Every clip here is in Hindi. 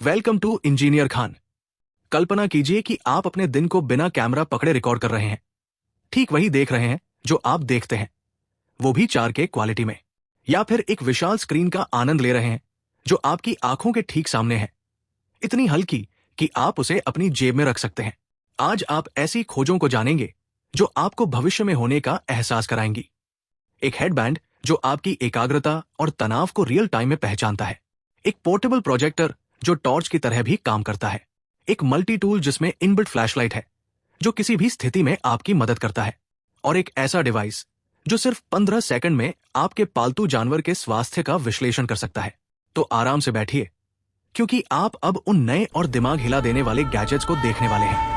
Welcome to engineer Khan. कल्पना कीजिए कि आप अपने दिन को बिना कैमरा पकड़े रिकॉर्ड कर रहे हैं। ठीक वही देख रहे हैं जो आप देखते हैं, वो भी 4K क्वालिटी में। या फिर एक विशाल स्क्रीन का आनंद ले रहे हैं जो आपकी आंखों के ठीक सामने है, इतनी हल्की कि आप उसे अपनी जेब में रख सकते हैं। आज आप ऐसी खोजों को जानेंगे जो आपको भविष्य में होने का एहसास कराएंगी। एक हेडबैंड जो आपकी एकाग्रता और तनाव को रियल टाइम में पहचानता है। एक पोर्टेबल प्रोजेक्टर जो टॉर्च की तरह भी काम करता है। एक मल्टी टूल जिसमें इनबिल्ट फ्लैशलाइट है जो किसी भी स्थिति में आपकी मदद करता है। और एक ऐसा डिवाइस जो सिर्फ 15 सेकंड में आपके पालतू जानवर के स्वास्थ्य का विश्लेषण कर सकता है। तो आराम से बैठिए, क्योंकि आप अब उन नए और दिमाग हिला देने वाले गैजेट्स को देखने वाले हैं।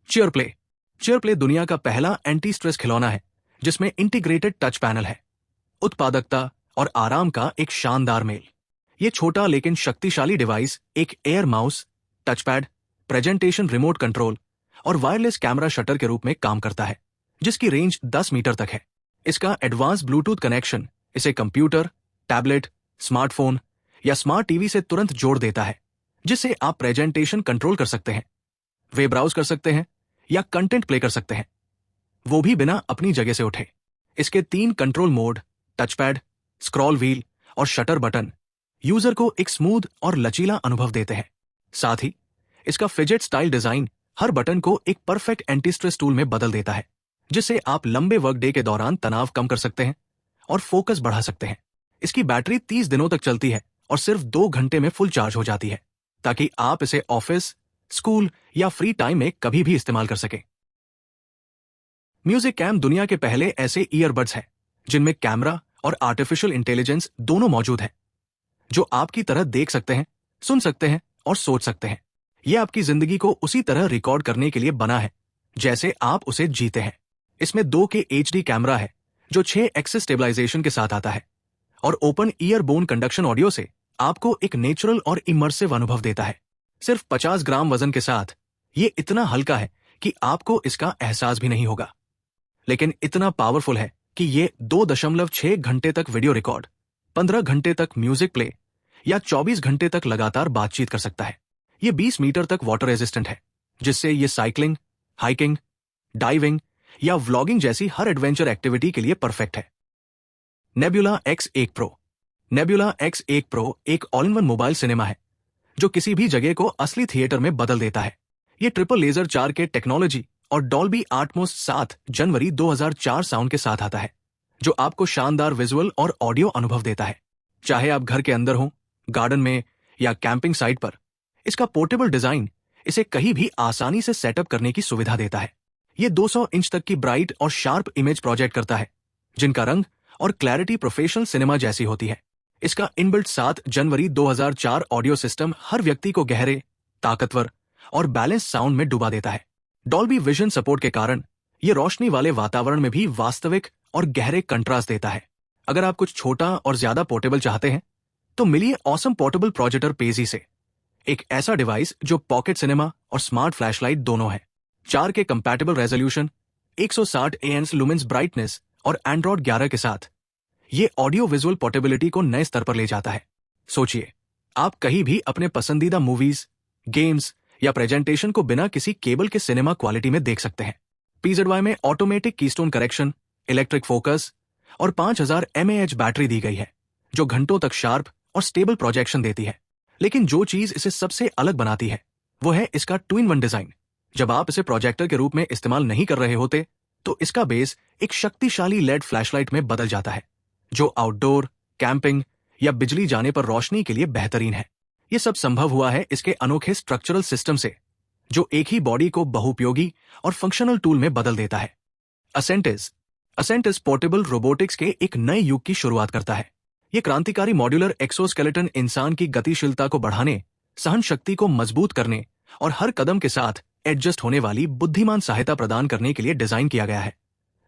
चेयरप्ले। चेयरप्ले दुनिया का पहला एंटी स्ट्रेस खिलौना है जिसमें इंटीग्रेटेड टच पैनल है, उत्पादकता और आराम का एक शानदार मेल। ये छोटा लेकिन शक्तिशाली डिवाइस एक air mouse, touchpad, presentation remote control और वायरलेस कैमरा शटर के रूप में काम करता है, जिसकी रेंज 10 मीटर तक है। इसका एडवांस ब्लूटूथ कनेक्शन इसे कंप्यूटर, टैबलेट, स्मार्टफोन या स्मार्ट टीवी से तुरंत जोड़ देता है, जिससे आप प्रेजेंटेशन कंट्रोल कर सकते हैं, वेब ब्राउज कर सकते हैं या कंटेंट प्ले कर सकते हैं, वो भी बिना अपनी जगह से उठे। इसके 3 control mode, touchpad, scroll wheel और शटर बटन यूजर को एक स्मूथ और लचीला अनुभव देते हैं। साथ ही इसका फिजेट स्टाइल डिजाइन हर बटन को एक परफेक्ट एंटी स्ट्रेस टूल में बदल देता है, जिससे आप लंबे वर्क डे के दौरान तनाव कम कर सकते हैं और फोकस बढ़ा सकते हैं। इसकी बैटरी 30 दिनों तक चलती है और सिर्फ 2 घंटे में फुल चार्ज हो जाती है, ताकि आप इसे ऑफिस, स्कूल या फ्री टाइम में कभी भी इस्तेमाल कर सकें। म्यूजिक कैम दुनिया के पहले ऐसे ईयरबड्स हैं जिनमें कैमरा और आर्टिफिशियल इंटेलिजेंस दोनों मौजूद हैं, जो आपकी तरह देख सकते हैं, सुन सकते हैं और सोच सकते हैं। यह आपकी जिंदगी को उसी तरह रिकॉर्ड करने के लिए बना है जैसे आप उसे जीते हैं। इसमें 2K HD कैमरा है जो 6 एक्सिस स्टेबलाइजेशन के साथ आता है और open year bone conduction audio से आपको एक नेचुरल और इमर्सिव अनुभव देता है। सिर्फ 50 ग्राम वजन के साथ ये इतना हल्का है कि आपको इसका एहसास भी नहीं होगा, लेकिन इतना पावरफुल है कि ये 2.6 घंटे तक वीडियो रिकॉर्ड, 15 घंटे तक म्यूजिक प्ले या 24 घंटे तक लगातार बातचीत कर सकता है। ये 20 मीटर तक वाटर रेजिस्टेंट है, जिससे ये साइकिलिंग, हाइकिंग, डाइविंग या व्लॉगिंग जैसी हर एडवेंचर एक्टिविटी के लिए परफेक्ट है। Nebula X1 Pro। Nebula X1 Pro एक all in one mobile cinema है जो किसी भी जगह को असली थिएटर में बदल देता है। ये ट्रिपल लेजर 4K टेक्नोलॉजी और डॉल्बी एटमॉस 7 जनवरी 2004 साउंड के साथ आता है, जो आपको शानदार विजुअल और ऑडियो अनुभव देता है। चाहे आप घर के अंदर हो, गार्डन में या कैंपिंग साइट पर, इसका पोर्टेबल डिजाइन इसे कहीं भी आसानी से सेटअप करने की सुविधा देता है। ये 200 इंच तक की ब्राइट और शार्प इमेज प्रोजेक्ट करता है, जिनका रंग और क्लैरिटी प्रोफेशनल सिनेमा जैसी होती है। इसका इनबिल्ट 7 जनवरी 2004 ऑडियो सिस्टम हर व्यक्ति को गहरे, ताकतवर और बैलेंस साउंड में डुबा देता है। डॉल्बी विजन सपोर्ट के कारण ये रोशनी वाले वातावरण में भी वास्तविक और गहरे कंट्रास्ट देता है। अगर आप कुछ छोटा और ज्यादा पोर्टेबल चाहते हैं, तो मिलिए ऑसम पोर्टेबल प्रोजेक्टर पेजी से। एक ऐसा डिवाइस जो पॉकेट सिनेमा और स्मार्ट फ्लैशलाइट दोनों है, 4K compatible resolution, 160 ANS lumens brightness और एंड्रॉइड 11 के साथ ये ऑडियो विजुअल पोर्टेबिलिटी को नए स्तर पर ले जाता है। सोचिए, आप कहीं भी अपने पसंदीदा मूवीज, गेम्स या प्रेजेंटेशन को बिना किसी केबल के सिनेमा क्वालिटी में देख सकते हैं। PZY में automatic keystone correction, electric focus और 5000 mAh बैटरी दी गई है, जो घंटों तक शार्प और स्टेबल प्रोजेक्शन देती है। लेकिन जो चीज इसे सबसे अलग बनाती है वो है इसका 2-in-1 डिजाइन। जब आप इसे प्रोजेक्टर के रूप में इस्तेमाल नहीं कर रहे होते, तो इसका बेस एक शक्तिशाली लेड फ्लैशलाइट में बदल जाता है, जो आउटडोर, कैंपिंग या बिजली जाने पर रोशनी के लिए बेहतरीन है। यह सब संभव हुआ है इसके अनोखे स्ट्रक्चरल सिस्टम से, जो एक ही बॉडी को बहुउपयोगी और फंक्शनल टूल में बदल देता है। असेंटिस पोर्टेबल रोबोटिक्स के एक नए युग की शुरुआत करता है। यह क्रांतिकारी मॉड्यूलर एक्सोस्केलेटन इंसान की गतिशीलता को बढ़ाने, सहन शक्ति को मजबूत करने और हर कदम के साथ एडजस्ट होने वाली बुद्धिमान सहायता प्रदान करने के लिए डिजाइन किया गया है,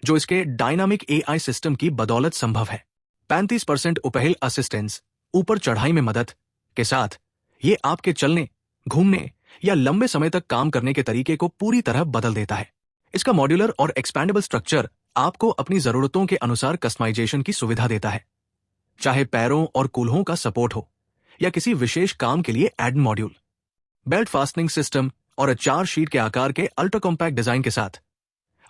जो इसके डायनामिक AI सिस्टम की बदौलत संभव है। 35% उपहिल असिस्टेंस, ऊपर चढ़ाई में मदद के साथ ये आपके चलने, घूमने या लंबे समय तक काम करने के तरीके को पूरी तरह बदल देता है। इसका मॉड्यूलर और एक्सपैंडेबल स्ट्रक्चर आपको अपनी जरूरतों के अनुसार कस्टमाइजेशन की सुविधा देता है, चाहे पैरों और कूल्हों का सपोर्ट हो या किसी विशेष काम के लिए add module. Belt fastening system और 4 शीट के आकार के अल्ट्रा कॉम्पैक्ट डिजाइन के साथ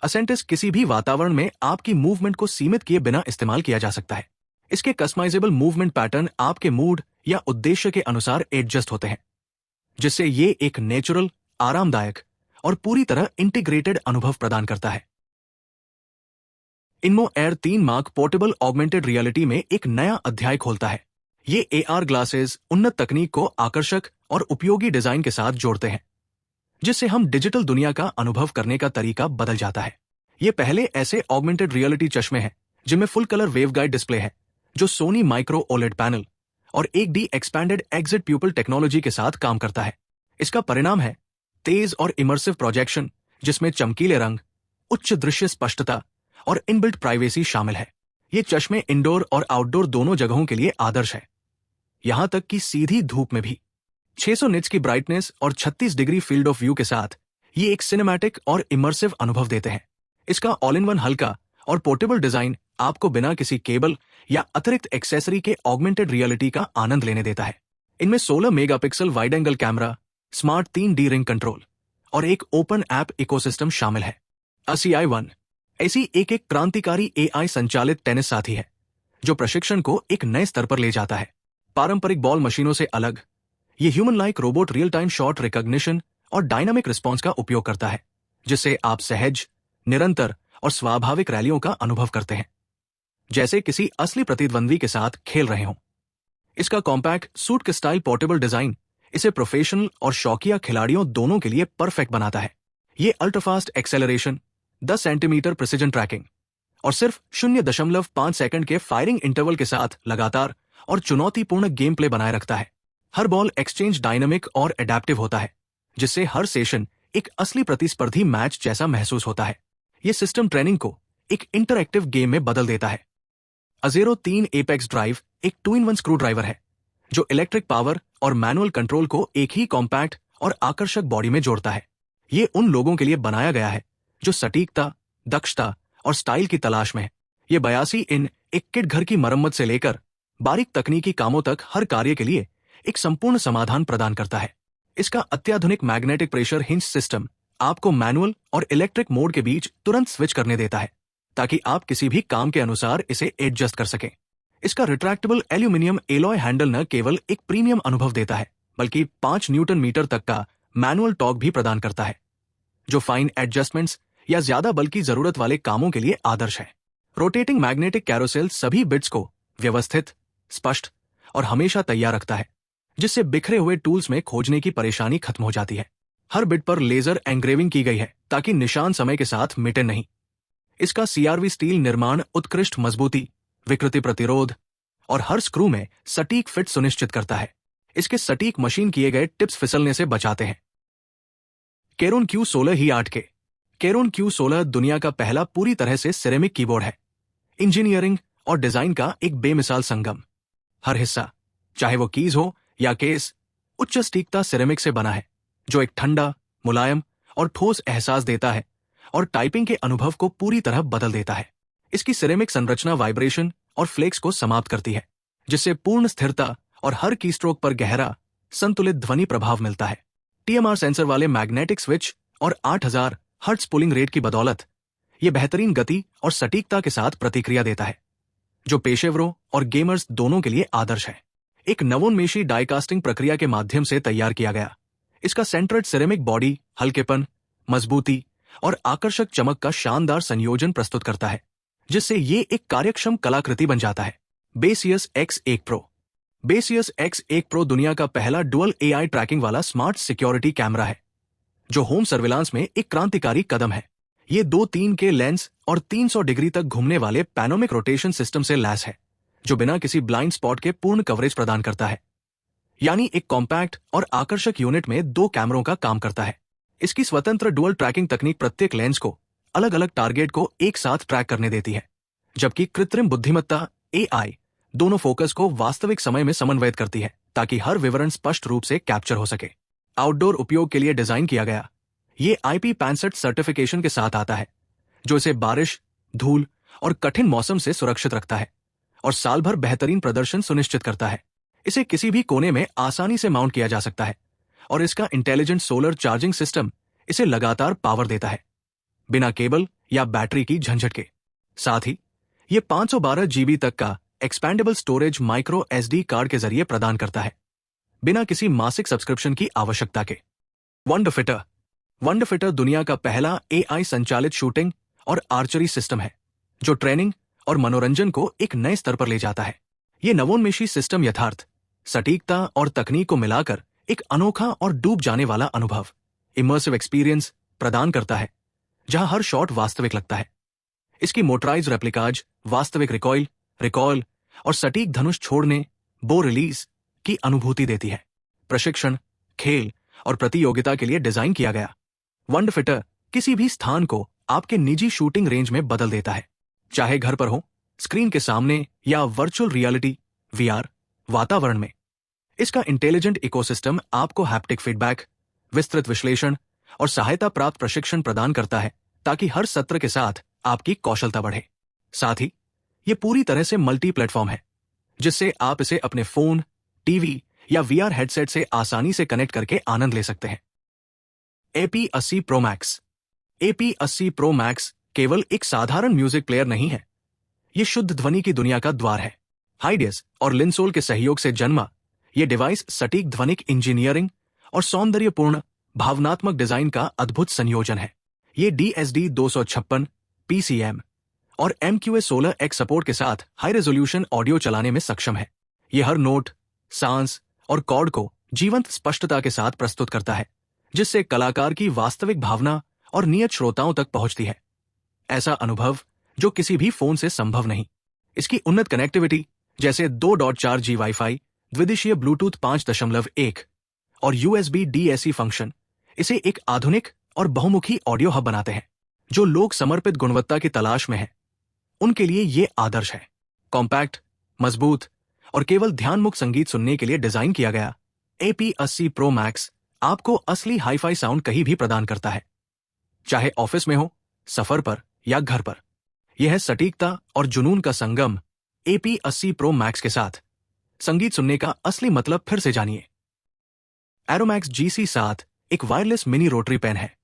असेंटिस किसी भी वातावरण में आपकी मूवमेंट को सीमित किए बिना इस्तेमाल किया जा सकता है। इसके कस्टमाइजेबल मूवमेंट पैटर्न आपके मूड या उद्देश्य के अनुसार एडजस्ट होते हैं, जिससे ये एक नेचुरल, आरामदायक और पूरी तरह इंटीग्रेटेड अनुभव प्रदान करता है। Inmo air 3 mark portable augmented reality में एक नया अध्याय खोलता है। ये AR ग्लासेस उन्नत तकनीक को आकर्षक और उपयोगी डिजाइन के साथ जोड़ते हैं, जिससे हम डिजिटल दुनिया का अनुभव करने का तरीका बदल जाता है। ये पहले ऐसे ऑगमेंटेड रियलिटी चश्मे हैं जिनमें फुल कलर वेवगाइड डिस्प्ले है, जो सोनी माइक्रो ओलेड पैनल और 1D expanded exit pupal technology के साथ काम करता है। इसका परिणाम है तेज और इमर्सिव प्रोजेक्शन, जिसमें चमकीले रंग, उच्च दृश्य स्पष्टता और इनबिल्ट प्राइवेसी शामिल है। ये चश्मे इंडोर और आउटडोर दोनों जगहों के लिए आदर्श है, यहां तक कि सीधी धूप में भी। 600 निट्स की ब्राइटनेस और 36 डिग्री फील्ड ऑफ व्यू के साथ ये एक सिनेमैटिक और इमर्सिव अनुभव देते हैं। इसका ऑल इन वन हल्का और पोर्टेबल डिजाइन आपको बिना किसी केबल या अतिरिक्त एक्सेसरी के ऑगमेंटेड रियलिटी का आनंद लेने देता है। इनमें 16 megapixel wide angle camera, smart 3D ring control और एक ओपन ऐप इकोसिस्टम शामिल है। ASIAI ONE ऐसी एक क्रांतिकारी AI संचालित टेनिस साथी है, जो प्रशिक्षण को एक नए स्तर पर ले जाता है। पारंपरिक बॉल मशीनों से अलग, ये human like robot real time shot recognition और डायनामिक रिस्पॉन्स का उपयोग करता है, जिससे आप सहज, निरंतर और स्वाभाविक रैलियों का अनुभव करते हैं, जैसे किसी असली प्रतिद्वंद्वी के साथ खेल रहे हों। इसका कॉम्पैक्ट सूट के स्टाइल पोर्टेबल डिजाइन इसे प्रोफेशनल और शौकिया खिलाड़ियों दोनों के लिए परफेक्ट बनाता है। ये ultrafast acceleration, 10 centimetre precision tracking और सिर्फ 0.5 सेकंड के फायरिंग इंटरवल के साथ लगातार और चुनौतीपूर्ण गेम प्ले बनाए रखता है। हर बॉल एक्सचेंज डायनामिक और एडेप्टिव होता है, जिससे हर सेशन एक असली प्रतिस्पर्धी मैच जैसा महसूस होता है। यह सिस्टम ट्रेनिंग को एक इंटरैक्टिव गेम में बदल देता है। अजेरो 3 एपेक्स ड्राइव एक 2-in-1 स्क्रू ड्राइवर है, जो इलेक्ट्रिक पावर और मैनुअल कंट्रोल को एक ही कॉम्पैक्ट और आकर्षक बॉडी में जोड़ता है। ये उन लोगों के लिए बनाया गया है जो सटीकता, दक्षता और स्टाइल की तलाश में है। ये 82 इन एक किट घर की मरम्मत से लेकर बारीक तकनीकी कामों तक हर कार्य के लिए एक संपूर्ण समाधान प्रदान करता है। इसका अत्याधुनिक मैग्नेटिक प्रेशर हिंज सिस्टम आपको मैनुअल और इलेक्ट्रिक मोड के बीच तुरंत स्विच करने देता है, ताकि आप किसी भी काम के अनुसार इसे एडजस्ट कर सकें। इसका रिट्रैक्टेबल एल्यूमिनियम एलॉय हैंडल न केवल एक प्रीमियम अनुभव देता है, बल्कि 5 न्यूटन मीटर तक का मैनुअल टॉर्क भी प्रदान करता है, जो फाइन एडजस्टमेंट्स या ज्यादा बल की जरूरत वाले कामों के लिए आदर्श है। रोटेटिंग मैग्नेटिक कैरोसेल सभी बिट्स को व्यवस्थित, स्पष्ट और हमेशा तैयार रखता है, जिससे बिखरे हुए टूल्स में खोजने की परेशानी खत्म हो जाती है। हर बिट पर लेजर एंग्रेविंग की गई है, ताकि निशान समय के साथ मिटे नहीं। इसका CRV स्टील निर्माण उत्कृष्ट मजबूती, विकृति प्रतिरोध और हर स्क्रू में सटीक फिट सुनिश्चित करता है। इसके सटीक मशीन किए गए टिप्स फिसलने से बचाते हैं। केरोन Q16 ही 8 के केरोन Q16 दुनिया का पहला पूरी तरह से सिरेमिक कीबोर्ड है। इंजीनियरिंग और डिजाइन का एक बेमिसाल संगम। हर हिस्सा, चाहे वो कीज हो या केस, उच्च सटीकता सिरेमिक से बना है, जो एक ठंडा, मुलायम और ठोस एहसास देता है और टाइपिंग के अनुभव को पूरी तरह बदल देता है। इसकी सिरेमिक संरचना वाइब्रेशन और फ्लेक्स को समाप्त करती है, जिससे पूर्ण स्थिरता और हर कीस्ट्रोक पर गहरा, संतुलित ध्वनि प्रभाव मिलता है। TMR सेंसर वाले मैग्नेटिक स्विच और 8000 हर्ट्ज पुलिंग रेट की बदौलत यह बेहतरीन गति और सटीकता के साथ प्रतिक्रिया देता है, जो पेशेवरों और गेमर्स दोनों के लिए आदर्श है। एक नवोन्मेषी डाइकास्टिंग प्रक्रिया के माध्यम से तैयार किया गया, इसका सेंट्रेड सिरेमिक बॉडी हल्केपन, मजबूती और आकर्षक चमक का शानदार संयोजन प्रस्तुत करता है, जिससे ये एक कार्यक्षम कलाकृति बन जाता है। बेसियस X1 प्रो बेसियस X1 प्रो दुनिया का पहला डुअल AI ट्रैकिंग वाला स्मार्ट सिक्योरिटी कैमरा है, जो होम सर्विलांस में एक क्रांतिकारी कदम है। ये 2-3 के लेंस और 300 डिग्री तक घूमने वाले पैनोमिक रोटेशन सिस्टम से लैस है, जो बिना किसी ब्लाइंड स्पॉट के पूर्ण कवरेज प्रदान करता है। यानी एक कॉम्पैक्ट और आकर्षक यूनिट में 2 कैमरों का काम करता है। इसकी स्वतंत्र डुअल ट्रैकिंग तकनीक प्रत्येक लेंस को अलग अलग टारगेट को एक साथ ट्रैक करने देती है, जबकि कृत्रिम बुद्धिमत्ता AI दोनों फोकस को वास्तविक समय में समन्वयित करती है, ताकि हर विवरण स्पष्ट रूप से कैप्चर हो सके। आउटडोर उपयोग के लिए डिजाइन किया गया, ये IP65 सर्टिफिकेशन के साथ आता है, जो इसे बारिश, धूल और कठिन मौसम से सुरक्षित रखता है और साल भर बेहतरीन प्रदर्शन सुनिश्चित करता है। इसे किसी भी कोने में आसानी से माउंट किया जा सकता है और इसका इंटेलिजेंट सोलर चार्जिंग सिस्टम इसे लगातार पावर देता है, बिना केबल या बैटरी की झंझट के। साथ ही ये 512 GB तक का expandable storage micro SD card के जरिए प्रदान करता है, बिना किसी मासिक सब्सक्रिप्शन की आवश्यकता के। वंडरफिटर दुनिया का पहला AI संचालित शूटिंग और आर्चरी सिस्टम है, जो ट्रेनिंग और मनोरंजन को एक नए स्तर पर ले जाता है। ये नवोन्मेषी सिस्टम यथार्थ, सटीकता और तकनीक को मिलाकर एक अनोखा और डूब जाने वाला अनुभव, इमर्सिव एक्सपीरियंस प्रदान करता है, जहां हर शॉट वास्तविक लगता है। इसकी मोटराइज रेप्लिकाज वास्तविक रिकॉयल और सटीक धनुष छोड़ने बो रिलीज की अनुभूति देती है। प्रशिक्षण, खेल और प्रतियोगिता के लिए डिजाइन किया गया वंडरफिटर किसी भी स्थान को आपके निजी शूटिंग रेंज में बदल देता है, चाहे घर पर हो, स्क्रीन के सामने या वर्चुअल रियलिटी VR वातावरण में। इसका इंटेलिजेंट इकोसिस्टम आपको हैप्टिक फीडबैक, विस्तृत विश्लेषण और सहायता प्राप्त प्रशिक्षण प्रदान करता है, ताकि हर सत्र के साथ आपकी कौशलता बढ़े। साथ ही ये पूरी तरह से मल्टी प्लेटफॉर्म है, जिससे आप इसे अपने फोन, टीवी या VR हेडसेट से आसानी से कनेक्ट करके आनंद ले सकते हैं। AP80 Pro Max। AP80 Pro Max केवल एक साधारण म्यूजिक प्लेयर नहीं है, ये शुद्ध ध्वनि की दुनिया का द्वार है। हाइडियस और लिनसोल के सहयोग से जन्मा ये डिवाइस सटीक ध्वनिक इंजीनियरिंग और सौंदर्यपूर्ण भावनात्मक डिजाइन का अद्भुत संयोजन है। ये DSD 256 PCM और MQA16X सपोर्ट के साथ हाई रेजोल्यूशन ऑडियो चलाने में सक्षम है। ये हर नोट, सांस और कॉर्ड को जीवंत स्पष्टता के साथ प्रस्तुत करता है, जिससे कलाकार की वास्तविक भावना और नियत श्रोताओं तक पहुंचती है। ऐसा अनुभव जो किसी भी फोन से संभव नहीं। इसकी उन्नत कनेक्टिविटी, जैसे 2.4G वाईफाई, द्विदिशीय ब्लूटूथ 5.1 और USB DAC फंक्शन, इसे एक आधुनिक और बहुमुखी ऑडियो हब बनाते हैं। जो लोग समर्पित गुणवत्ता की तलाश में हैं, उनके लिए ये आदर्श है। कॉम्पैक्ट, मजबूत और केवल ध्यानमुक्त संगीत सुनने के लिए डिजाइन किया गया AP80 Pro Max आपको असली हाई-फाई साउंड कहीं भी प्रदान करता है, चाहे ऑफिस में हो, सफर पर या घर पर। यह है सटीकता और जुनून का संगम। AP80 Pro Max के साथ संगीत सुनने का असली मतलब फिर से जानिए। एरोमैक्स GC7 एक वायरलेस मिनी रोटरी पेन है,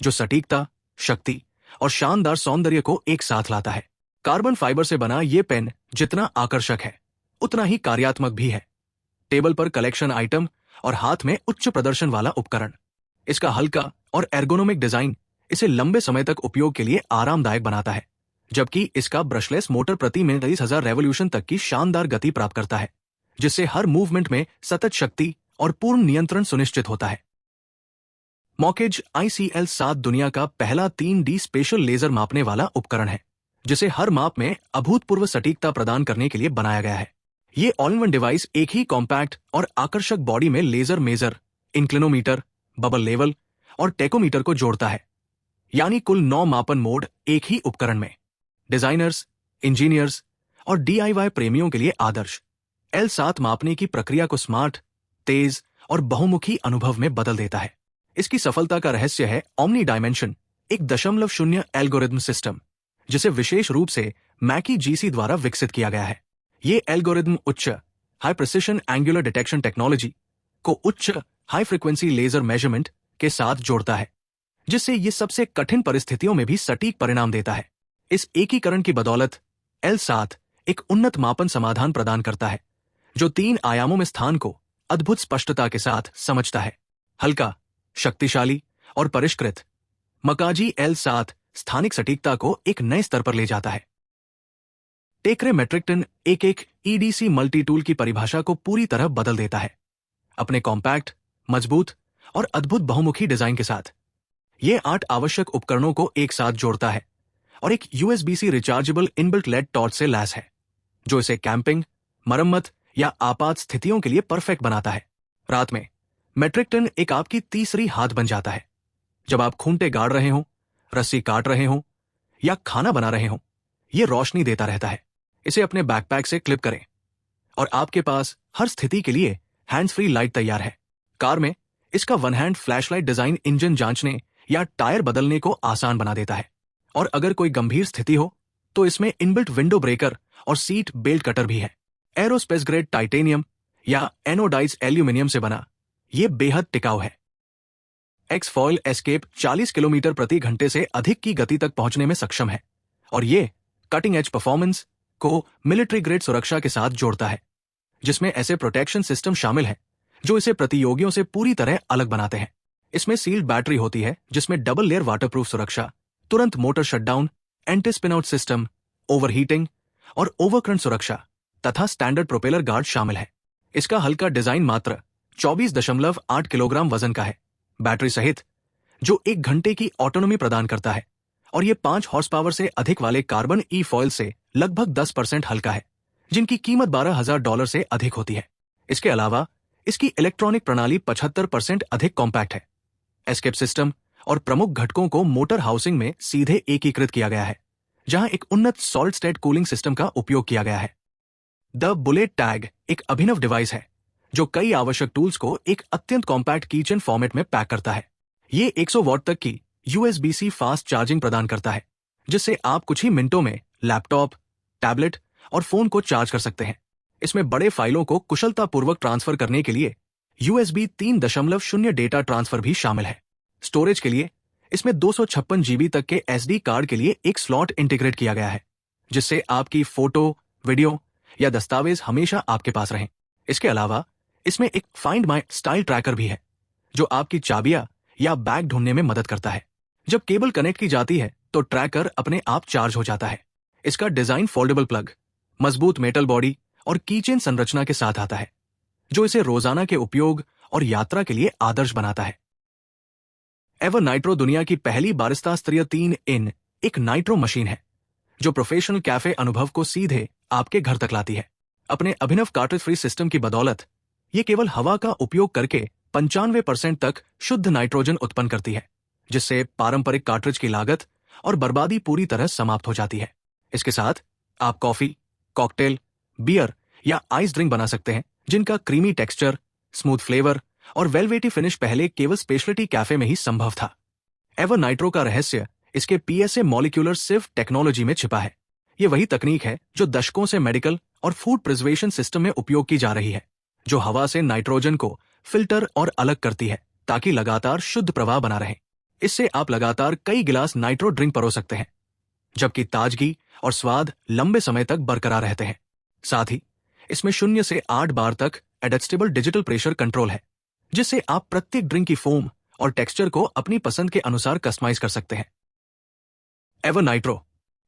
जो सटीकता, शक्ति और शानदार सौंदर्य को एक साथ लाता है। कार्बन फाइबर से बना ये पेन जितना आकर्षक है, उतना ही कार्यात्मक भी है। टेबल पर कलेक्शन आइटम और हाथ में उच्च प्रदर्शन वाला उपकरण। इसका हल्का और एर्गोनोमिक डिजाइन इसे लंबे समय तक उपयोग के लिए आरामदायक बनाता है, जबकि इसका ब्रशलेस मोटर प्रति मिनट 30,000 रेवोल्यूशन तक की शानदार गति प्राप्त करता है, जिससे हर मूवमेंट में सतत शक्ति और पूर्ण नियंत्रण सुनिश्चित होता है। मॉकेज ICL7 दुनिया का पहला 3D स्पेशल लेजर मापने वाला उपकरण है, जिसे हर माप में अभूतपूर्व सटीकता प्रदान करने के लिए बनाया गया है। ये ऑल इन वन डिवाइस एक ही कॉम्पैक्ट और आकर्षक बॉडी में लेजर मेजर, इंक्लिनोमीटर, बबल लेवल और टेकोमीटर को जोड़ता है, यानी कुल 9 मापन मोड एक ही उपकरण में। डिजाइनर्स, इंजीनियर्स और DIY प्रेमियों के लिए आदर्श। L7 मापने की प्रक्रिया को स्मार्ट, तेज और बहुमुखी अनुभव में बदल देता है। इसकी सफलता का रहस्य है ओमनी डायमेंशन, एक 0.0 एल्गोरिथम सिस्टम, जिसे विशेष रूप से मैकी GC द्वारा विकसित किया गया है। ये एल्गोरिथम उच्च high precision angular detection technology को उच्च हाई फ्रीक्वेंसी लेजर मेजरमेंट के साथ जोड़ता है, जिससे ये सबसे कठिन परिस्थितियों में भी सटीक परिणाम देता है। इस एकीकरण की बदौलत L7 एक उन्नत मापन समाधान प्रदान करता है, जो 3 आयामों में स्थान को अद्भुत स्पष्टता के साथ समझता है। हल्का, शक्तिशाली और परिष्कृत, मकाजी L7 स्थानिक सटीकता को एक नए स्तर पर ले जाता है। टेक्रे मेट्रिक-टन एक EDC मल्टी टूल की परिभाषा को पूरी तरह बदल देता है। अपने कॉम्पैक्ट, मजबूत और अद्भुत बहुमुखी डिजाइन के साथ ये 8 आवश्यक उपकरणों को एक साथ जोड़ता है और एक USB-C rechargeable inbuilt LED torch से लैस है, जो इसे कैंपिंग, मरम्मत या आपात स्थितियों के लिए परफेक्ट बनाता है। रात में मेट्रिक-टन एक आपकी तीसरी हाथ बन जाता है। जब आप खूंटे गाड़ रहे हों, रस्सी काट रहे हों या खाना बना रहे हों, यह रोशनी देता रहता है। इसे अपने बैकपैक से क्लिप करें और आपके पास हर स्थिति के लिए हैंड्स फ्री लाइट तैयार है। कार में इसका one hand flashlight design engine जांचने या टायर बदलने को आसान बना देता है, और अगर कोई गंभीर स्थिति हो तो इसमें इनबिल्ट विंडो ब्रेकर और सीट बेल्ट कटर भी है। एरोस्पेस ग्रेड टाइटेनियम या एनोडाइज एल्यूमिनियम से बना ये बेहद टिकाऊ है। एक्स फॉयल एस्केप 40 किलोमीटर प्रति घंटे से अधिक की गति तक पहुंचने में सक्षम है और ये कटिंग एज परफॉर्मेंस को मिलिट्री ग्रेड सुरक्षा के साथ जोड़ता है, जिसमें ऐसे प्रोटेक्शन सिस्टम शामिल हैं जो इसे प्रतियोगियों से पूरी तरह अलग बनाते हैं। इसमें सील्ड बैटरी होती है जिसमें डबल लेयर वाटरप्रूफ सुरक्षा, तुरंत motor shutdown, anti spin out system, overheating और ओवरकरंट सुरक्षा तथा स्टैंडर्ड प्रोपेलर गार्ड शामिल है। इसका हल्का डिजाइन मात्र 24.8 किलोग्राम वजन का है, बैटरी सहित, जो 1 घंटे की ऑटोनॉमी प्रदान करता है और ये 5 हॉर्स पावर से अधिक वाले कार्बन ई फॉयल से लगभग 10% हल्का है, जिनकी कीमत $12,000 से अधिक होती है। इसके अलावा इसकी इलेक्ट्रॉनिक प्रणाली 75% अधिक कॉम्पैक्ट है। एस्केप सिस्टम और प्रमुख घटकों को मोटर हाउसिंग में सीधे एकीकृत किया गया है, जहां एक उन्नत सॉलिड स्टेट कूलिंग सिस्टम का उपयोग किया गया है। द बुलेट टैग एक अभिनव डिवाइस है जो कई आवश्यक टूल्स को एक अत्यंत कॉम्पैक्ट कीचेन फॉर्मेट में पैक करता है। ये 100 वॉट तक की USB-C फास्ट चार्जिंग प्रदान करता है, जिससे आप कुछ ही मिनटों में लैपटॉप, टैबलेट और फोन को चार्ज कर सकते हैं। इसमें बड़े फाइलों को कुशलतापूर्वक ट्रांसफर करने के लिए USB 3.0 डेटा ट्रांसफर भी शामिल है। स्टोरेज के लिए इसमें 256 GB तक के SD कार्ड के लिए एक स्लॉट इंटीग्रेट किया गया है, जिससे आपकी फोटो, वीडियो या दस्तावेज हमेशा आपके पास रहें। इसके अलावा इसमें एक फाइंड माई स्टाइल ट्रैकर भी है, जो आपकी चाबियां या बैग ढूंढने में मदद करता है। जब केबल कनेक्ट की जाती है तो ट्रैकर अपने आप चार्ज हो जाता है। इसका डिजाइन फोल्डेबल प्लग, मजबूत मेटल बॉडी और कीचेन संरचना के साथ आता है, जो इसे रोजाना के उपयोग और यात्रा के लिए आदर्श बनाता है। एवर नाइट्रो दुनिया की पहली बारिस्ता स्तरीय 3 इन एक नाइट्रो मशीन है, जो प्रोफेशनल कैफे अनुभव को सीधे आपके घर तक लाती है। अपने अभिनव कार्ट्रिज फ्री सिस्टम की बदौलत ये केवल हवा का उपयोग करके 95% तक शुद्ध नाइट्रोजन उत्पन्न करती है, जिससे पारंपरिक कार्ट्रिज की लागत और बर्बादी पूरी तरह समाप्त हो जाती है। इसके साथ आप कॉफी, कॉकटेल, बियर या आइस ड्रिंक बना सकते हैं, जिनका क्रीमी टेक्सचर, स्मूथ फ्लेवर और वेलवेटी फिनिश पहले केवल स्पेशलिटी कैफे में ही संभव था। एवर नाइट्रो का रहस्य इसके PSA मॉलिक्यूलर सिर्फ टेक्नोलॉजी में छिपा है। ये वही तकनीक है जो दशकों से मेडिकल और फूड प्रिजर्वेशन सिस्टम में उपयोग की जा रही है, जो हवा से नाइट्रोजन को फिल्टर और अलग करती है ताकि लगातार शुद्ध प्रवाह बना रहे। इससे आप लगातार कई गिलास नाइट्रो ड्रिंक परोस सकते हैं, जबकि ताजगी और स्वाद लंबे समय तक बरकरार रहते हैं। साथ ही इसमें 0 से 8 बार तक एडजस्टेबल डिजिटल प्रेशर कंट्रोल है, जिससे आप प्रत्येक ड्रिंक की फोम और टेक्सचर को अपनी पसंद के अनुसार कस्टमाइज कर सकते हैं। Ever nitro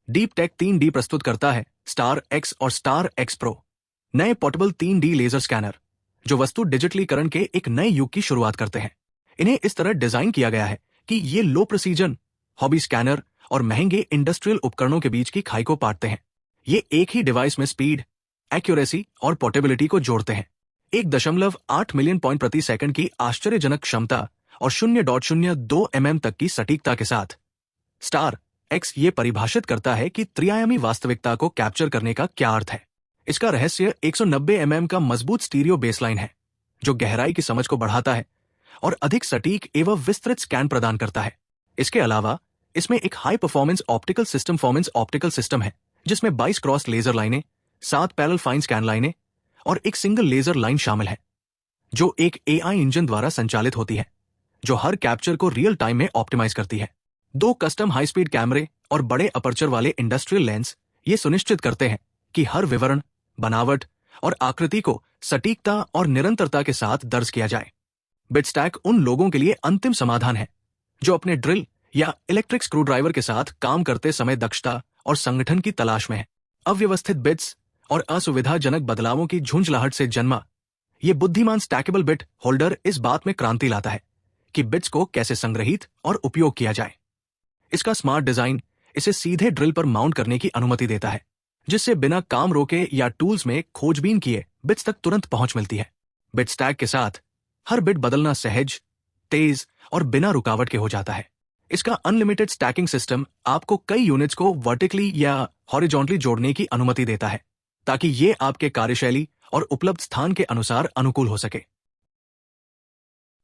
deep tech 3D प्रस्तुत करता है स्टार X और स्टार X Pro, नए पोर्टेबल 3D लेजर स्कैनर, जो वस्तु डिजिटलीकरण के एक नए युग की शुरुआत करते हैं। इन्हें इस तरह डिजाइन किया गया है कि ये लो प्रिसीजन, हॉबी स्कैनर और महंगे इंडस्ट्रियल उपकरणों के बीच की खाई को पाटते हैं। ये एक ही डिवाइस में स्पीड, एक्यूरेसी और पोर्टेबिलिटी को जोड़ते हैं। 1.8 मिलियन पॉइंट प्रति सेकंड की आश्चर्यजनक क्षमता और 0.02 mm तक की सटीकता के साथ स्टार X ये परिभाषित करता है कि त्रिआयामी वास्तविकता को कैप्चर करने का क्या अर्थ है। इसका रहस्य 190 mm का मजबूत स्टीरियो बेसलाइन है, जो गहराई की समझ को बढ़ाता है और अधिक सटीक एवं विस्तृत स्कैन प्रदान करता है। इसके अलावा इसमें एक हाई परफॉर्मेंस ऑप्टिकल सिस्टम है, जिसमें 22 क्रॉस लेजर लाइनें, 7 पैरेलल फाइन स्कैन लाइनें और एक सिंगल लेजर लाइन शामिल है, जो एक AI इंजन द्वारा संचालित होती है, जो हर कैप्चर को रियल टाइम में ऑप्टिमाइज करती है। 2 कस्टम हाई स्पीड कैमरे और बड़े अपर्चर वाले इंडस्ट्रियल लेंस ये सुनिश्चित करते हैं कि हर विवरण, बनावट और आकृति को सटीकता और निरंतरता के साथ दर्ज किया जाए। बिटस्टैक उन लोगों के लिए अंतिम समाधान है जो अपने ड्रिल या इलेक्ट्रिक स्क्रूड्राइवर के साथ काम करते समय दक्षता और संगठन की तलाश में है। अव्यवस्थित बिट्स और असुविधाजनक बदलावों की झुंझलाहट से जन्मा ये बुद्धिमान स्टैकेबल बिट होल्डर इस बात में क्रांति लाता है कि बिट्स को कैसे संग्रहित और उपयोग किया जाए। इसका स्मार्ट डिजाइन इसे सीधे ड्रिल पर माउंट करने की अनुमति देता है, जिससे बिना काम रोके या टूल्स में खोजबीन किए बिट्स तक तुरंत पहुंच मिलती है। बिट स्टैक के साथ हर बिट बदलना सहज, तेज और बिना रुकावट के हो जाता है। इसका अनलिमिटेड स्टैकिंग सिस्टम आपको कई यूनिट्स को वर्टिकली या हॉरिजॉन्टली जोड़ने की अनुमति देता है, ताकि ये आपके कार्यशैली और उपलब्ध स्थान के अनुसार अनुकूल हो सके।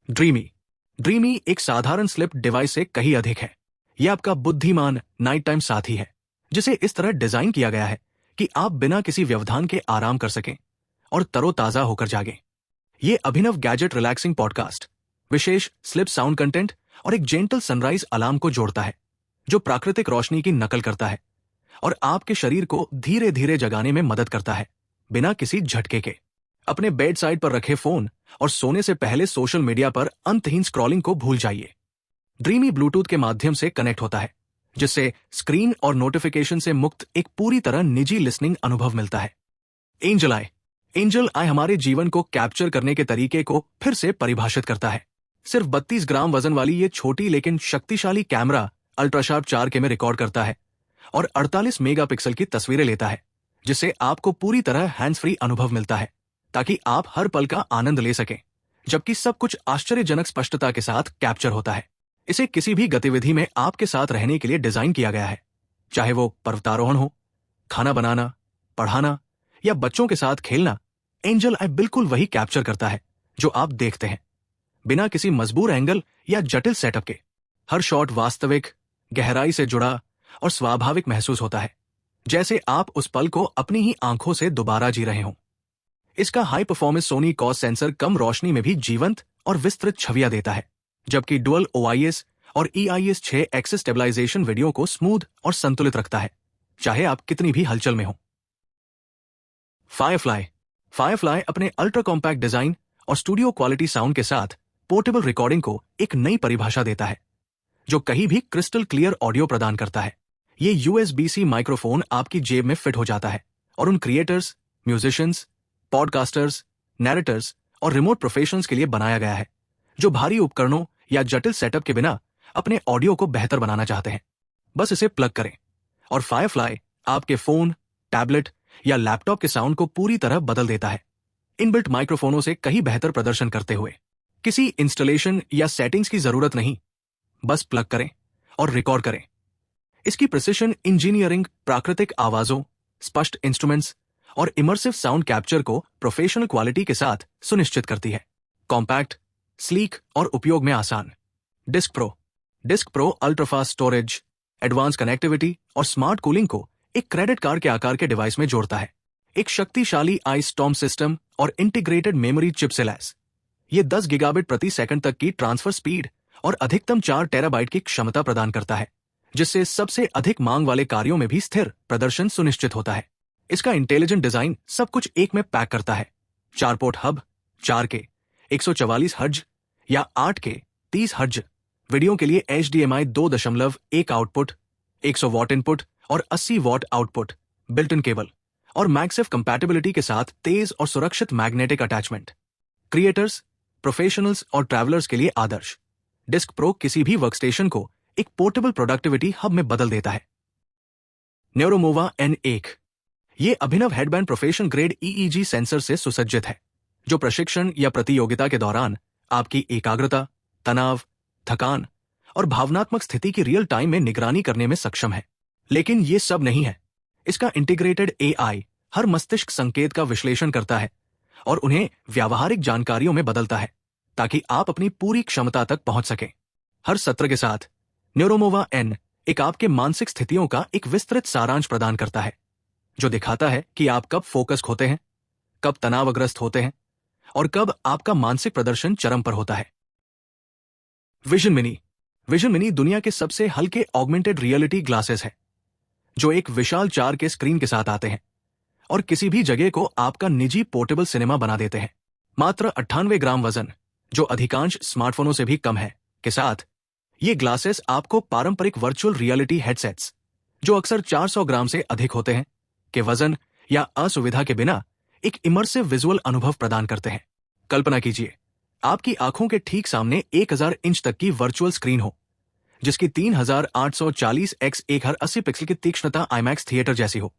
ड्रीमी एक साधारण स्लिप डिवाइस से कहीं अधिक है। यह आपका बुद्धिमान नाइट टाइम साथी है, जिसे इस तरह डिजाइन किया गया है कि आप बिना किसी व्यवधान के आराम कर सकें और तरोताजा होकर जागें। ये अभिनव गैजेट रिलैक्सिंग पॉडकास्ट विशेष स्लिप साउंड कंटेंट और एक जेंटल सनराइज अलार्म को जोड़ता है, जो प्राकृतिक रोशनी की नकल करता है और आपके शरीर को धीरे धीरे जगाने में मदद करता है, बिना किसी झटके के। अपने बेड साइड पर रखे फोन और सोने से पहले सोशल मीडिया पर अंतहीन स्क्रॉलिंग को भूल जाइए। ड्रीमी ब्लूटूथ के माध्यम से कनेक्ट होता है, जिससे स्क्रीन और नोटिफिकेशन से मुक्त एक पूरी तरह निजी लिसनिंग अनुभव मिलता है। एंजल आई हमारे जीवन को कैप्चर करने के तरीके को फिर से परिभाषित करता है। सिर्फ 32 ग्राम वजन वाली ये छोटी लेकिन शक्तिशाली कैमरा अल्ट्राशार्प 4K में रिकॉर्ड करता है और 48 मेगापिक्सल की तस्वीरें लेता है, जिससे आपको पूरी तरह हैंड्स फ्री अनुभव मिलता है, ताकि आप हर पल का आनंद ले सकें, जबकि सब कुछ आश्चर्यजनक स्पष्टता के साथ कैप्चर होता है। इसे किसी भी गतिविधि में आपके साथ रहने के लिए डिजाइन किया गया है, चाहे वो पर्वतारोहण हो, खाना बनाना, पढ़ाना या बच्चों के साथ खेलना। एंजल आई बिल्कुल वही कैप्चर करता है जो आप देखते हैं, बिना किसी मजबूर एंगल या जटिल सेटअप के। हर शॉट वास्तविक, गहराई से जुड़ा और स्वाभाविक महसूस होता है, जैसे आप उस पल को अपनी ही आंखों से दोबारा जी रहे हों। इसका हाई परफॉर्मेंस सोनी कॉस सेंसर कम रोशनी में भी जीवंत और विस्तृत छवियां देता है, जबकि डुअल OIS और EIS 6 एक्सिस स्टेबलाइजेशन वीडियो को स्मूथ और संतुलित रखता है, चाहे आप कितनी भी हलचल में हो। फायरफ्लाई अपने अल्ट्रा कॉम्पैक्ट डिजाइन और स्टूडियो क्वालिटी साउंड के साथ पोर्टेबल रिकॉर्डिंग को एक नई परिभाषा देता है, जो कहीं भी क्रिस्टल क्लियर ऑडियो प्रदान करता है। ये USB-C माइक्रोफोन आपकी जेब में फिट हो जाता है और उन क्रिएटर्स, म्यूजिशियंस, पॉडकास्टर्स, नैरेटर्स और रिमोट प्रोफेशनल्स के लिए बनाया गया है, जो भारी उपकरणों या जटिल सेटअप के बिना अपने ऑडियो को बेहतर बनाना चाहते हैं। बस इसे प्लग करें और फायरफ्लाई आपके फोन, टैबलेट या लैपटॉप के साउंड को पूरी तरह बदल देता है, इनबिल्ट माइक्रोफोनों से कहीं बेहतर प्रदर्शन करते हुए। किसी इंस्टॉलेशन या सेटिंग्स की जरूरत नहीं, बस प्लग करें और रिकॉर्ड करें। इसकी प्रिसिशन इंजीनियरिंग प्राकृतिक आवाजों, स्पष्ट इंस्ट्रूमेंट्स और इमर्सिव साउंड कैप्चर को प्रोफेशनल क्वालिटी के साथ सुनिश्चित करती है। कॉम्पैक्ट, स्लीक और उपयोग में आसान। Disk pro ultrafast storage, advance connectivity और स्मार्ट कूलिंग को एक क्रेडिट कार्ड के आकार के डिवाइस में जोड़ता है। एक शक्तिशाली आइस स्टॉर्म सिस्टम और इंटीग्रेटेड मेमोरी चिप से लैस, ये 10 गीगाबिट प्रति सेकंड तक की ट्रांसफर स्पीड और अधिकतम 4 टेराबाइट की क्षमता प्रदान करता है, जिससे सबसे अधिक मांग वाले कार्यों में भी स्थिर प्रदर्शन सुनिश्चित होता है। इसका इंटेलिजेंट डिजाइन सब कुछ एक में पैक करता है। 4 पोर्ट हब, 4K 144 हर्ट्ज या 8K 30 हर्ट्ज वीडियो के लिए HDMI 2.1 आउटपुट, 100 वॉट इनपुट और 80 what output, built in cable और मैगसेफ कंपैटिबिलिटी के साथ तेज और सुरक्षित मैग्नेटिक अटैचमेंट। क्रिएटर्स, प्रोफेशनल्स और ट्रैवलर्स के लिए आदर्श। डिस्क प्रो किसी भी वर्कस्टेशन को एक पोर्टेबल प्रोडक्टिविटी हब में बदल देता है। न्यूरोमोवा N1 ये अभिनव headband profession grade EEG sensor से सुसज्जित है, जो प्रशिक्षण या प्रतियोगिता के दौरान आपकी एकाग्रता, तनाव, थकान और भावनात्मक स्थिति की रियल टाइम में निगरानी करने में सक्षम है। लेकिन ये सब नहीं है। इसका इंटीग्रेटेड AI हर मस्तिष्क संकेत का विश्लेषण करता है और उन्हें व्यावहारिक जानकारियों में बदलता है, ताकि आप अपनी पूरी क्षमता तक पहुंच सकें। हर सत्र के साथ न्यूरोमोवा N एक आपके मानसिक स्थितियों का एक विस्तृत सारांश प्रदान करता है, जो दिखाता है कि आप कब फोकस खोते हैं, कब तनावग्रस्त होते हैं और कब आपका मानसिक प्रदर्शन चरम पर होता है। विजन मिनी दुनिया के सबसे हल्के ऑगमेंटेड रियलिटी ग्लासेस है, जो एक विशाल 4K स्क्रीन के साथ आते हैं और किसी भी जगह को आपका निजी पोर्टेबल सिनेमा बना देते हैं। मात्र 98 ग्राम वजन, जो अधिकांश स्मार्टफोनों से भी कम है, के साथ ये ग्लासेस आपको पारंपरिक वर्चुअल रियलिटी हेडसेट्स, जो अक्सर 400 ग्राम से अधिक होते हैं, के वजन या असुविधा के बिना एक इमर्सिव विजुअल अनुभव प्रदान करते हैं। कल्पना कीजिए, आपकी आंखों के ठीक सामने 1000 इंच तक की वर्चुअल स्क्रीन हो, जिसकी 3840 x 1080 पिक्सल की तीक्ष्णता IMAX थिएटर जैसी हो,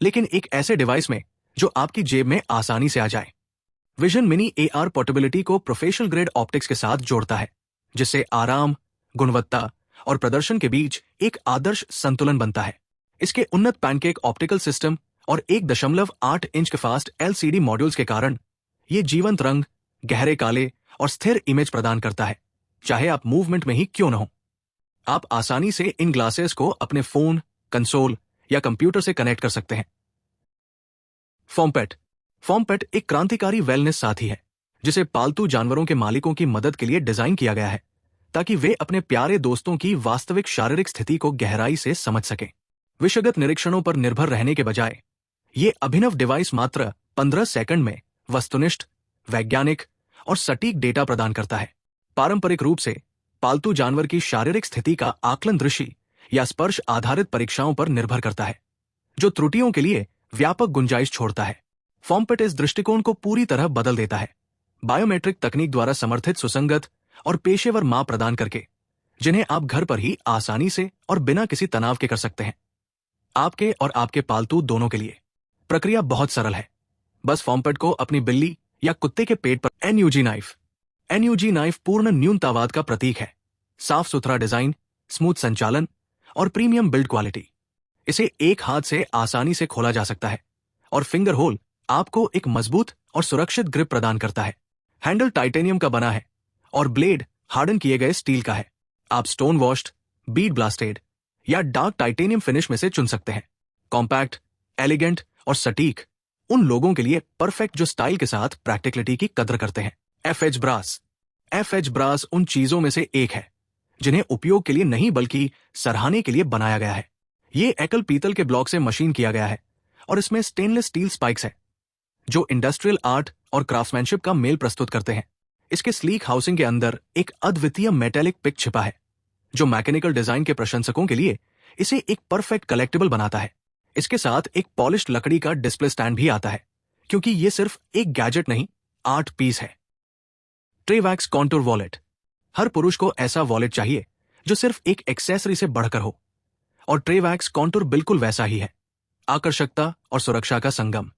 लेकिन एक ऐसे डिवाइस में जो आपकी जेब में आसानी से आ जाए। विजन मिनी AR पोर्टेबिलिटी को प्रोफेशनल ग्रेड ऑप्टिक्स के साथ जोड़ता है, जिससे आराम, गुणवत्ता और प्रदर्शन के बीच एक आदर्श संतुलन बनता है। इसके उन्नत पैनकेक ऑप्टिकल सिस्टम और 1.8 इंच के फास्ट LCD मॉड्यूल्स के कारण ये जीवंत रंग, गहरे काले और स्थिर इमेज प्रदान करता है, चाहे आप मूवमेंट में ही क्यों न हो। आप आसानी से इन ग्लासेस को अपने फोन, कंसोल या कंप्यूटर से कनेक्ट कर सकते हैं। फॉर्मपेट। फॉर्मपेट एक क्रांतिकारी वेलनेस साथी है जिसे पालतू जानवरों के मालिकों की मदद के लिए डिजाइन किया गया है ताकि वे अपने प्यारे दोस्तों की वास्तविक शारीरिक स्थिति को गहराई से समझ सकें। विषयगत निरीक्षणों पर निर्भर रहने के बजाय ये अभिनव डिवाइस मात्र 15 सेकंड में वस्तुनिष्ठ, वैज्ञानिक और सटीक डेटा प्रदान करता है। पारंपरिक रूप से पालतू जानवर की शारीरिक स्थिति का आकलन दृष्टि या स्पर्श आधारित परीक्षाओं पर निर्भर करता है, जो त्रुटियों के लिए व्यापक गुंजाइश छोड़ता है। फॉर्मपेट इस दृष्टिकोण को पूरी तरह बदल देता है, बायोमेट्रिक तकनीक द्वारा समर्थित सुसंगत और पेशेवर माप प्रदान करके, जिन्हें आप घर पर ही आसानी से और बिना किसी तनाव के कर सकते हैं। आपके और आपके पालतू दोनों के लिए प्रक्रिया बहुत सरल है। बस फॉर्मपेट को अपनी बिल्ली या कुत्ते के पेट पर एनयूजी नाइफ। एनयूजी नाइफ पूर्ण न्यूनतावाद का प्रतीक है। साफ सुथरा डिजाइन, स्मूथ संचालन और प्रीमियम बिल्ड क्वालिटी। इसे एक हाथ से आसानी से खोला जा सकता है और फिंगर होल आपको एक मजबूत और सुरक्षित ग्रिप प्रदान करता है। हैंडल टाइटेनियम का बना है और ब्लेड हार्डन किए गए स्टील का है। आप स्टोन वॉश्ड, बीड ब्लास्टेड या डार्क टाइटेनियम फिनिश में से चुन सकते हैं। कॉम्पैक्ट, एलिगेंट और सटीक उन लोगों के लिए परफेक्ट जो स्टाइल के साथ प्रैक्टिकलिटी की कदर करते हैं। FH brass. एफएच ब्रास उन चीजों में से एक है जिन्हें उपयोग के लिए नहीं बल्कि सराहने के लिए बनाया गया है। ये एकल पीतल के ब्लॉक से मशीन किया गया है और इसमें स्टेनलेस स्टील स्पाइक्स है जो इंडस्ट्रियल आर्ट और क्राफ्ट्समैनशिप का मेल प्रस्तुत करते हैं। इसके स्लीक हाउसिंग के अंदर एक अद्वितीय मेटेलिक पिक छिपा है जो मैकेनिकल डिजाइन के प्रशंसकों के लिए इसे एक परफेक्ट कलेक्टिबल बनाता है। इसके साथ एक पॉलिश्ड लकड़ी का डिस्प्ले स्टैंड भी आता है क्योंकि ये सिर्फ एक गैजेट नहीं, आर्ट पीस है। ट्रेवैक्स कॉन्टूर वॉलेट। हर पुरुष को ऐसा वॉलेट चाहिए जो सिर्फ एक एक्सेसरी से बढ़कर हो, और ट्रेवैक्स कॉन्टूर बिल्कुल वैसा ही है। आकर्षकता और सुरक्षा का संगम।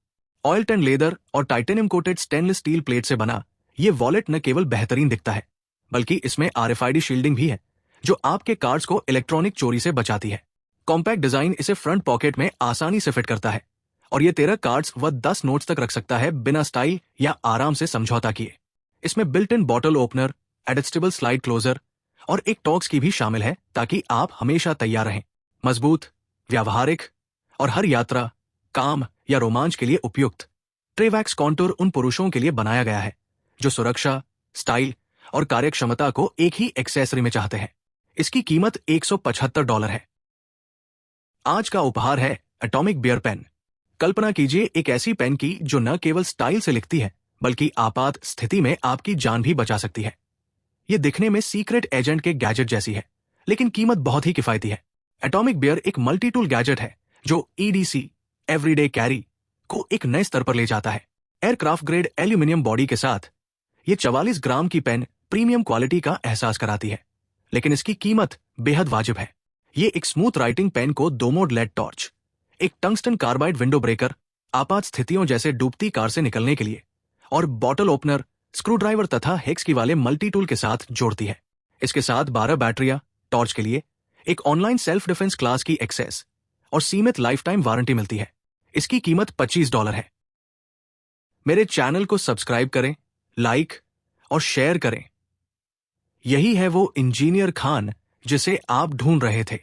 ऑयल टैन लेदर और titanium coated stainless steel plate से बना ये वॉलेट न केवल बेहतरीन दिखता है बल्कि इसमें RFID शील्डिंग भी है जो आपके कार्ड्स को इलेक्ट्रॉनिक चोरी से बचाती है। कॉम्पैक्ट डिजाइन इसे फ्रंट पॉकेट में आसानी से फिट करता है और ये 13 कार्ड्स व 10 नोट्स तक रख सकता है बिना स्टाइल या आराम से समझौता किए। इसमें built in bottle opener, adjustable slide closure और एक टॉक्स की भी शामिल है ताकि आप हमेशा तैयार रहें। मजबूत, व्यावहारिक और हर यात्रा, काम या रोमांच के लिए उपयुक्त, ट्रेवैक्स कॉन्टूर उन पुरुषों के लिए बनाया गया है जो सुरक्षा, स्टाइल और कार्यक्षमता को एक ही एक्सेसरी में चाहते हैं। इसकी कीमत $175 है। आज का उपहार है एटॉमिक बियर पेन। कल्पना कीजिए एक ऐसी पेन की जो न केवल स्टाइल से लिखती है बल्कि आपात स्थिति में आपकी जान भी बचा सकती है। ये दिखने में सीक्रेट एजेंट के गैजेट जैसी है लेकिन कीमत बहुत ही किफायती है। एटॉमिक बियर एक मल्टी टूल गैजेट है जो EDC एवरीडे कैरी को एक नए स्तर पर ले जाता है। एयरक्राफ्ट ग्रेड एल्यूमिनियम बॉडी के साथ ये 44 ग्राम की पेन प्रीमियम क्वालिटी का एहसास कराती है, लेकिन इसकी कीमत बेहद वाजिब है। ये एक स्मूथ राइटिंग पेन को 2 मोड लेड टॉर्च, एक टंगस्टन कार्बाइड विंडो ब्रेकर, आपात स्थितियों जैसे डूबती कार से निकलने के लिए, और बॉटल ओपनर, स्क्रू ड्राइवर तथा हेक्स की वाले मल्टी टूल के साथ जोड़ती है। इसके साथ 12 बैटरियां, टॉर्च के लिए एक ऑनलाइन सेल्फ डिफेंस क्लास की एक्सेस और सीमित लाइफ टाइम वारंटी मिलती है। इसकी कीमत $25 है। मेरे चैनल को सब्सक्राइब करें, लाइक और शेयर करें। यही है वो इंजीनियर खान जिसे आप ढूंढ रहे थे।